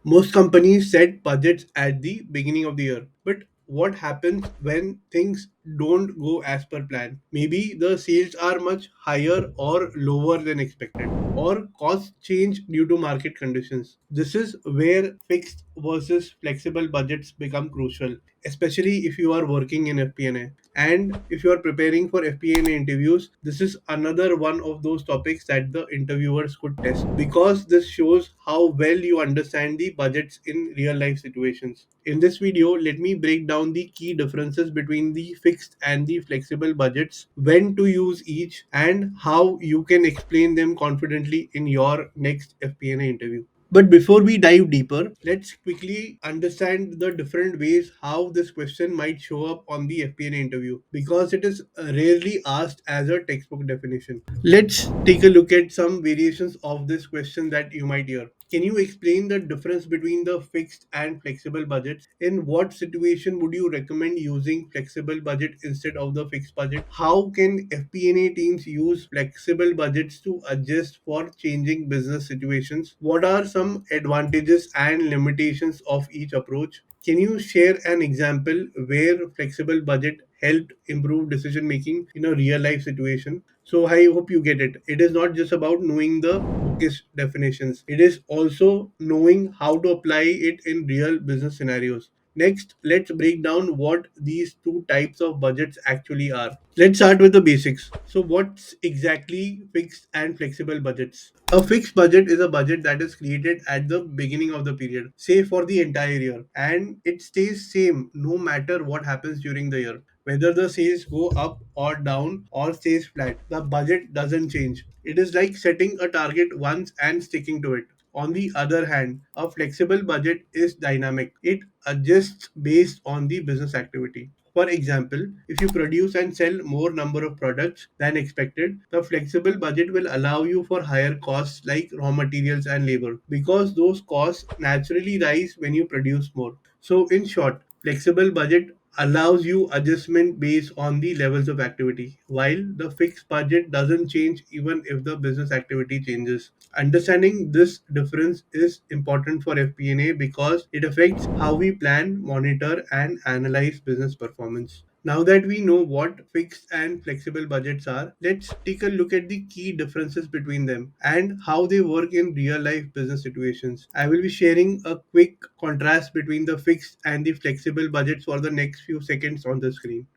Most companies set budgets at the beginning of the year. But what happens when things don't go as per plan? Maybe the sales are much higher or lower than expected, or costs change due to market conditions. This is where fixed versus flexible budgets become crucial, especially if you are working in FP&A. And if you are preparing for FP&A interviews, this is another one of those topics that the interviewers could test, because this shows how well you understand the budgets in real life situations. In this video, let me break down the key differences between the fixed and the flexible budgets, when to use each, and how you can explain them confidently in your next FP&A interview. But before we dive deeper, let's quickly understand the different ways how this question might show up on the FP&A interview, because it is rarely asked as a textbook definition. Let's take a look at some variations of this question that you might hear. Can you explain the difference between the fixed and flexible budgets? In what situation would you recommend using flexible budget instead of the fixed budget? How can FP&A teams use flexible budgets to adjust for changing business situations? What are some advantages and limitations of each approach? Can you share an example where flexible budget helped improve decision making in a real life situation? So I hope you get it. It is not just about knowing the bookish definitions. It is also knowing how to apply it in real business scenarios. Next, let's break down what these two types of budgets actually are. Let's start with the basics. So, what's exactly fixed and flexible budgets? A fixed budget is a budget that is created at the beginning of the period, say for the entire year, and it stays same no matter what happens during the year. Whether the sales go up or down or stays flat, the budget doesn't change. It is like setting a target once and sticking to it. On the other hand, a flexible budget is dynamic. It adjusts based on the business activity. For example, if you produce and sell more number of products than expected, the flexible budget will allow you for higher costs like raw materials and labor, because those costs naturally rise when you produce more. So in short, flexible budget allows you adjustment based on the levels of activity, while the fixed budget doesn't change even if the business activity changes. Understanding this difference is important for FP&A because it affects how we plan, monitor, and analyze business performance. Now that we know what fixed and flexible budgets are, let's take a look at the key differences between them and how they work in real life business situations. I will be sharing a quick contrast between the fixed and the flexible budgets for the next few seconds on the screen.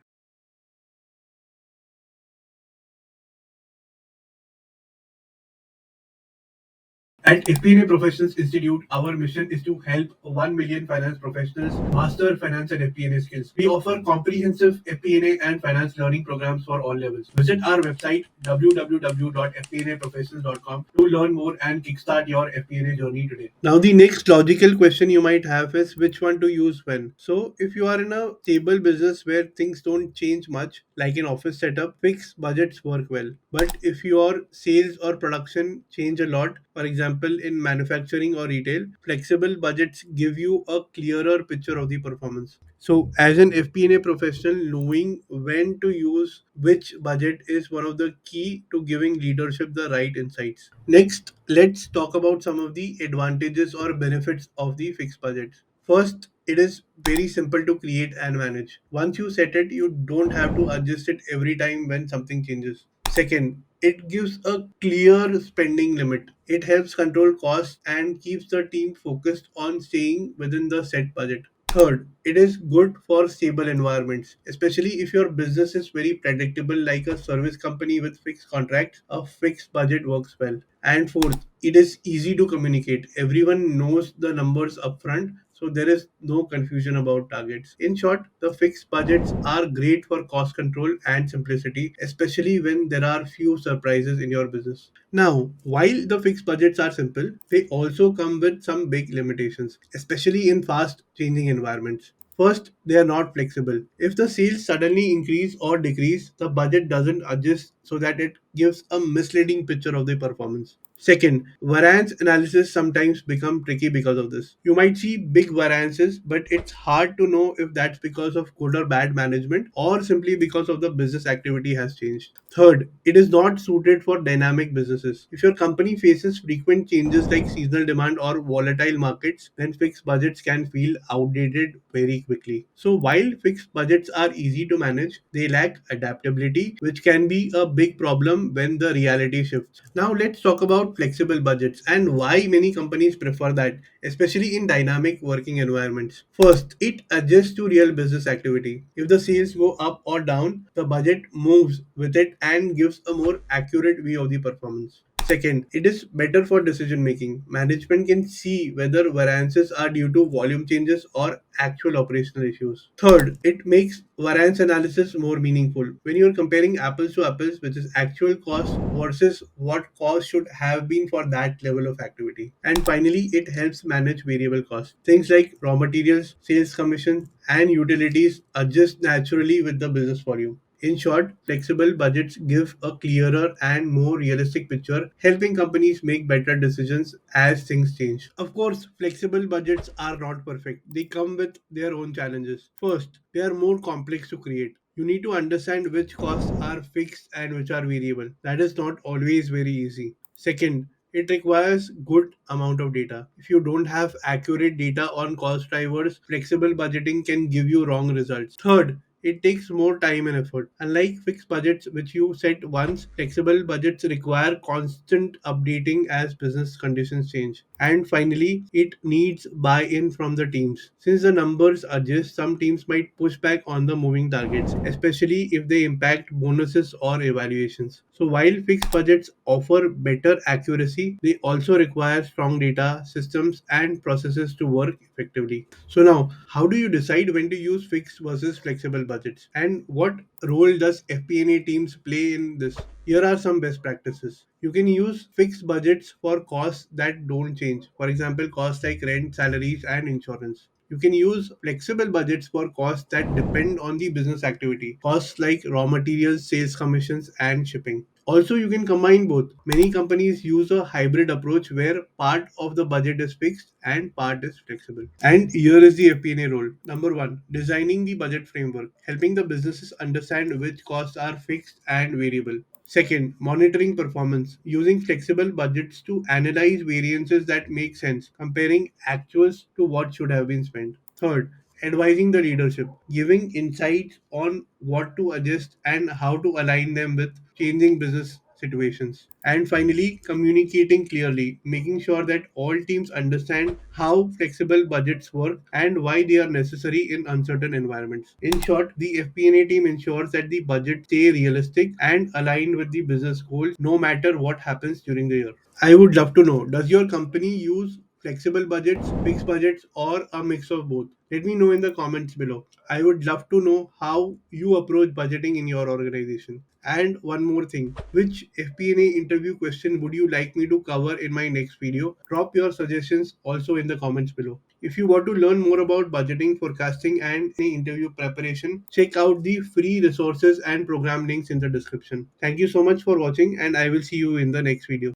At FP&A Professionals Institute, our mission is to help 1 million finance professionals master finance and FP&A skills. We offer comprehensive FP&A and finance learning programs for all levels. Visit our website www.fpnaprofessionals.com to learn more and kickstart your FP&A journey today. Now, the next logical question you might have is which one to use when. So, if you are in a stable business where things don't change much, like an office setup, fixed budgets work well. But if your sales or production change a lot, for example, in manufacturing or retail, flexible budgets give you a clearer picture of the performance. So, as an FP&A professional, knowing when to use which budget is one of the key to giving leadership the right insights. Next, let's talk about some of the advantages or benefits of the fixed budgets. First, it is very simple to create and manage. Once you set it, you don't have to adjust it every time when something changes. Second, it gives a clear spending limit. It helps control costs and keeps the team focused on staying within the set budget. Third, it is good for stable environments, especially if your business is very predictable, like a service company with fixed contracts. A fixed budget works well. And fourth, it is easy to communicate. Everyone knows the numbers upfront, so there is no confusion about targets. In short, the fixed budgets are great for cost control and simplicity, especially when there are few surprises in your business. Now, while the fixed budgets are simple, they also come with some big limitations, especially in fast changing environments. First, they are not flexible. If the sales suddenly increase or decrease, the budget doesn't adjust so that it gives a misleading picture of the performance. Second, variance analysis sometimes become tricky because of this. You might see big variances, but it's hard to know if that's because of good or bad management or simply because of the business activity has changed. Third, it is not suited for dynamic businesses. If your company faces frequent changes like seasonal demand or volatile markets, then fixed budgets can feel outdated very quickly. So while fixed budgets are easy to manage, they lack adaptability, which can be a big problem when the reality shifts. Now let's talk about flexible budgets and why many companies prefer that, especially in dynamic working environments. First, it adjusts to real business activity. If the sales go up or down, the budget moves with it and gives a more accurate view of the performance. Second, it is better for decision making. Management can see whether variances are due to volume changes or actual operational issues. Third, it makes variance analysis more meaningful. When you're comparing apples to apples, which is actual cost versus what cost should have been for that level of activity. And finally, it helps manage variable costs. Things like raw materials, sales commission, and utilities adjust naturally with the business volume. In short, flexible budgets give a clearer and more realistic picture, helping companies make better decisions as things change. Of course, flexible budgets are not perfect. They come with their own challenges. First, they are more complex to create. You need to understand which costs are fixed and which are variable. That is not always very easy. Second, it requires good amount of data. If you don't have accurate data on cost drivers, flexible budgeting can give you wrong results. Third, it takes more time and effort. Unlike fixed budgets, which you set once, flexible budgets require constant updating as business conditions change. And finally, it needs buy in from the teams. Since the numbers adjust, some teams might push back on the moving targets, especially if they impact bonuses or evaluations. So, while fixed budgets offer better accuracy, they also require strong data, systems, and processes to work effectively. So now, how do you decide when to use fixed versus flexible budgets? And what role does FP&A teams play in this? Here are some best practices. You can use fixed budgets for costs that don't change. For example, costs like rent, salaries, and insurance. You can use flexible budgets for costs that depend on the business activity. Costs like raw materials, sales commissions, and shipping. Also, you can combine both. Many companies use a hybrid approach where part of the budget is fixed and part is flexible. And here is the FP&A role. Number one, designing the budget framework, helping the businesses understand which costs are fixed and variable. Second, monitoring performance, using flexible budgets to analyze variances that make sense, comparing actuals to what should have been spent. Third, advising the leadership, giving insights on what to adjust and how to align them with changing business situations. And finally, communicating clearly, making sure that all teams understand how flexible budgets work and why they are necessary in uncertain environments. In short, the FP&A team ensures that the budget stay realistic and aligned with the business goals no matter what happens during the year. I would love to know, does your company use flexible budgets, fixed budgets, or a mix of both? Let me know in the comments below. I would love to know how you approach budgeting in your organization. And one more thing, which FP&A interview question would you like me to cover in my next video? Drop your suggestions also in the comments below. If you want to learn more about budgeting, forecasting, and any interview preparation, check out the free resources and program links in the description. Thank you so much for watching, and I will see you in the next video.